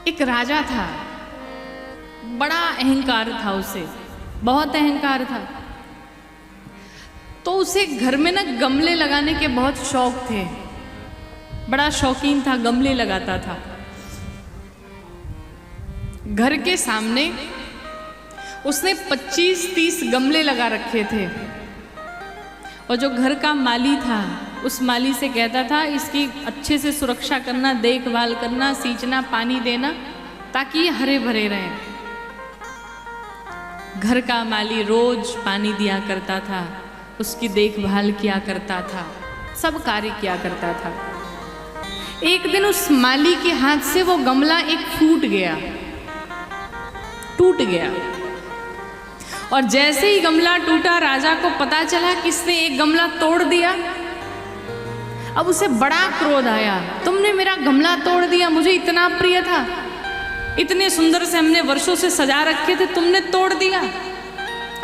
एक राजा था, बड़ा अहंकार था उसे, बहुत अहंकार था। तो उसे घर में ना गमले लगाने के बहुत शौक थे, बड़ा शौकीन था, गमले लगाता था। घर के सामने उसने 25-30 गमले लगा रखे थे, और जो घर का माली था उस माली से कहता था इसकी अच्छे से सुरक्षा करना, देखभाल करना, सींचना, पानी देना, ताकि ये हरे भरे रहें। घर का माली रोज पानी दिया करता था, उसकी देखभाल किया करता था, सब कार्य किया करता था। एक दिन उस माली के हाथ से वो गमला एक टूट गया, और जैसे ही गमला टूटा राजा को पता चला किसने एक गमला तोड़ दिया। अब उसे बड़ा क्रोध आया, तुमने मेरा गमला तोड़ दिया, मुझे इतना प्रिय था, इतने सुंदर से हमने वर्षों से सजा रखे थे, तुमने तोड़ दिया,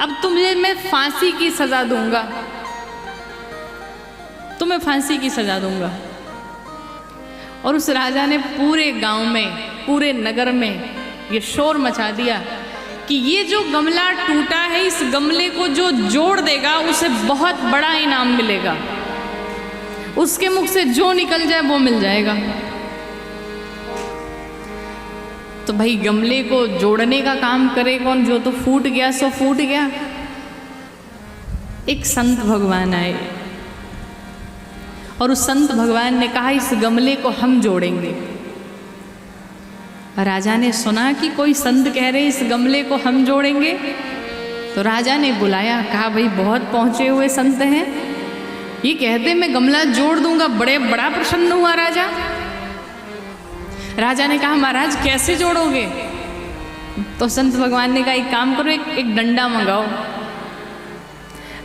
अब तुम्हें मैं फांसी की सजा दूंगा, तुम्हें फांसी की सजा दूंगा। और उस राजा ने पूरे गांव में, पूरे नगर में ये शोर मचा दिया कि ये जो गमला टूटा है, इस गमले को जो जोड़ देगा उसे बहुत बड़ा इनाम मिलेगा, उसके मुख से जो निकल जाए वो मिल जाएगा। तो भाई गमले को जोड़ने का काम करे कौन, जो तो फूट गया सो फूट गया। एक संत भगवान आए और उस संत भगवान ने कहा इस गमले को हम जोड़ेंगे। राजा ने सुना कि कोई संत कह रहे इस गमले को हम जोड़ेंगे, तो राजा ने बुलाया, कहा भाई बहुत पहुंचे हुए संत हैं, ये कहते मैं गमला जोड़ दूंगा, बड़ा प्रसन्न हुआ राजा। राजा ने कहा महाराज कैसे जोड़ोगे? तो संत भगवान ने कहा एक काम करो, एक डंडा मंगाओ।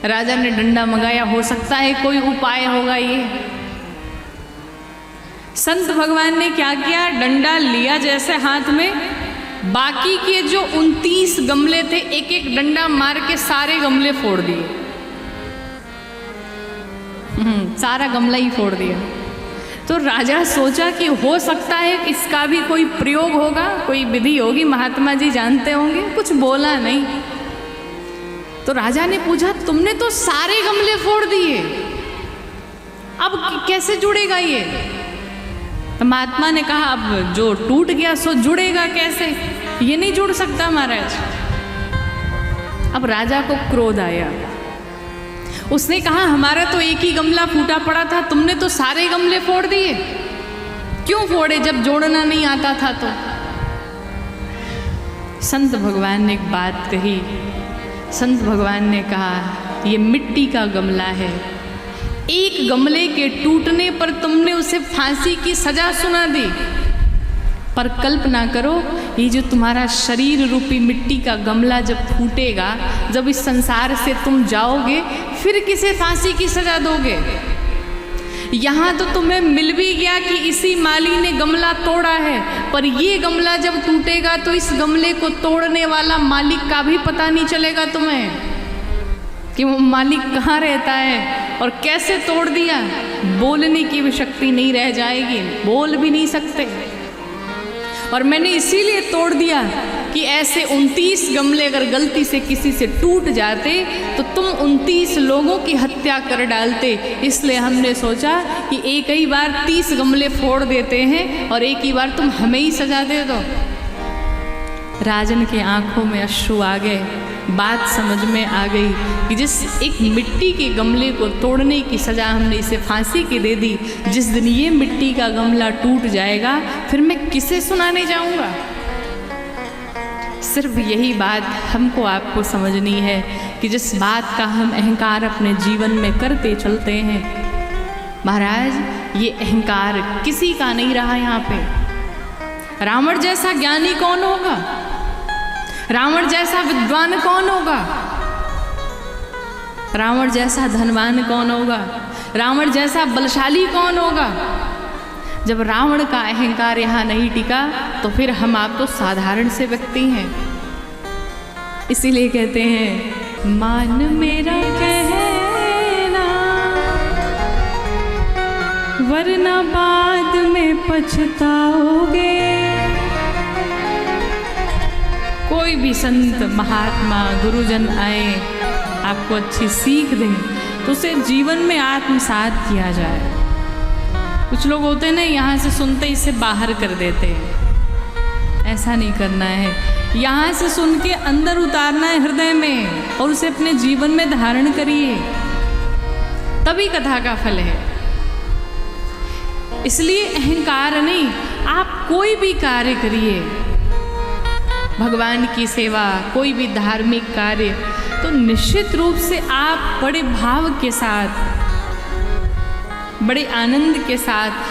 राजा ने डंडा मंगाया, हो सकता है कोई उपाय होगा ये। संत भगवान ने क्या किया, डंडा लिया जैसे हाथ में, बाकी के जो 29 गमले थे एक एक डंडा मार के सारे गमले फोड़ दिए। सारा गमला ही फोड़ दिया। तो राजा सोचा कि हो सकता है इसका भी कोई प्रयोग होगा, कोई विधि होगी, महात्मा जी जानते होंगे, कुछ बोला नहीं। तो राजा ने पूछा तुमने तो सारे गमले फोड़ दिए, अब कैसे जुड़ेगा ये? तो महात्मा ने कहा अब जो टूट गया सो जुड़ेगा कैसे, ये नहीं जुड़ सकता महाराज। अब राजा को क्रोध आया, उसने कहा हमारा तो एक ही गमला फूटा पड़ा था, तुमने तो सारे गमले फोड़ दिए, क्यों फोड़े जब जोड़ना नहीं आता था? तो संत भगवान ने एक बात कही, संत भगवान ने कहा ये मिट्टी का गमला है, एक गमले के टूटने पर तुमने उसे फांसी की सजा सुना दी, पर कल्पना करो ये जो तुम्हारा शरीर रूपी मिट्टी का गमला जब फूटेगा, जब इस संसार से तुम जाओगे, फिर किसे फांसी की सजा दोगे? यहाँ तो तुम्हें मिल भी गया कि इसी माली ने गमला तोड़ा है, पर ये गमला जब टूटेगा तो इस गमले को तोड़ने वाला मालिक का भी पता नहीं चलेगा तुम्हें कि वो मालिक कहाँ रहता है और कैसे तोड़ दिया। बोलने की भी शक्ति नहीं रह जाएगी, बोल भी नहीं सकते। और मैंने इसीलिए तोड़ दिया कि ऐसे 29 गमले अगर गलती से किसी से टूट जाते तो तुम 29 लोगों की हत्या कर डालते, इसलिए हमने सोचा कि एक ही बार 30 गमले फोड़ देते हैं और एक ही बार तुम हमें ही सजा दे दो। राजन के आंखों में अश्रु आ गए, बात समझ में आ गई कि जिस एक मिट्टी के गमले को तोड़ने की सज़ा हमने इसे फांसी की दे दी, जिस दिन ये मिट्टी का गमला टूट जाएगा फिर मैं किसे सुनाने जाऊंगा। सिर्फ यही बात हमको आपको समझनी है कि जिस बात का हम अहंकार अपने जीवन में करते चलते हैं, महाराज ये अहंकार किसी का नहीं रहा। यहाँ पे रावण जैसा ज्ञानी कौन होगा, रावण जैसा विद्वान कौन होगा, रावण जैसा धनवान कौन होगा, रावण जैसा बलशाली कौन होगा? जब रावण का अहंकार यहाँ नहीं टिका तो फिर हम आप तो साधारण से व्यक्ति हैं। इसीलिए कहते हैं मान मेरा कहना वरना बाद में पछताओगे, भी संत महात्मा गुरुजन आए, आपको अच्छी सीख दें, तो उसे जीवन में आत्मसात किया जाए। कुछ लोग होते हैं ना, यहाँ से सुनते ही इसे बाहर कर देते हैं। ऐसा नहीं करना है, यहाँ से सुन के अंदर उतारना है हृदय में और उसे अपने जीवन में धारण करिए, तभी कथा का फल है। इसलिए अहंकार नहीं, आप कोई भी कार्य करिए, भगवान की सेवा, कोई भी धार्मिक कार्य, तो निश्चित रूप से आप बड़े भाव के साथ, बड़े आनंद के साथ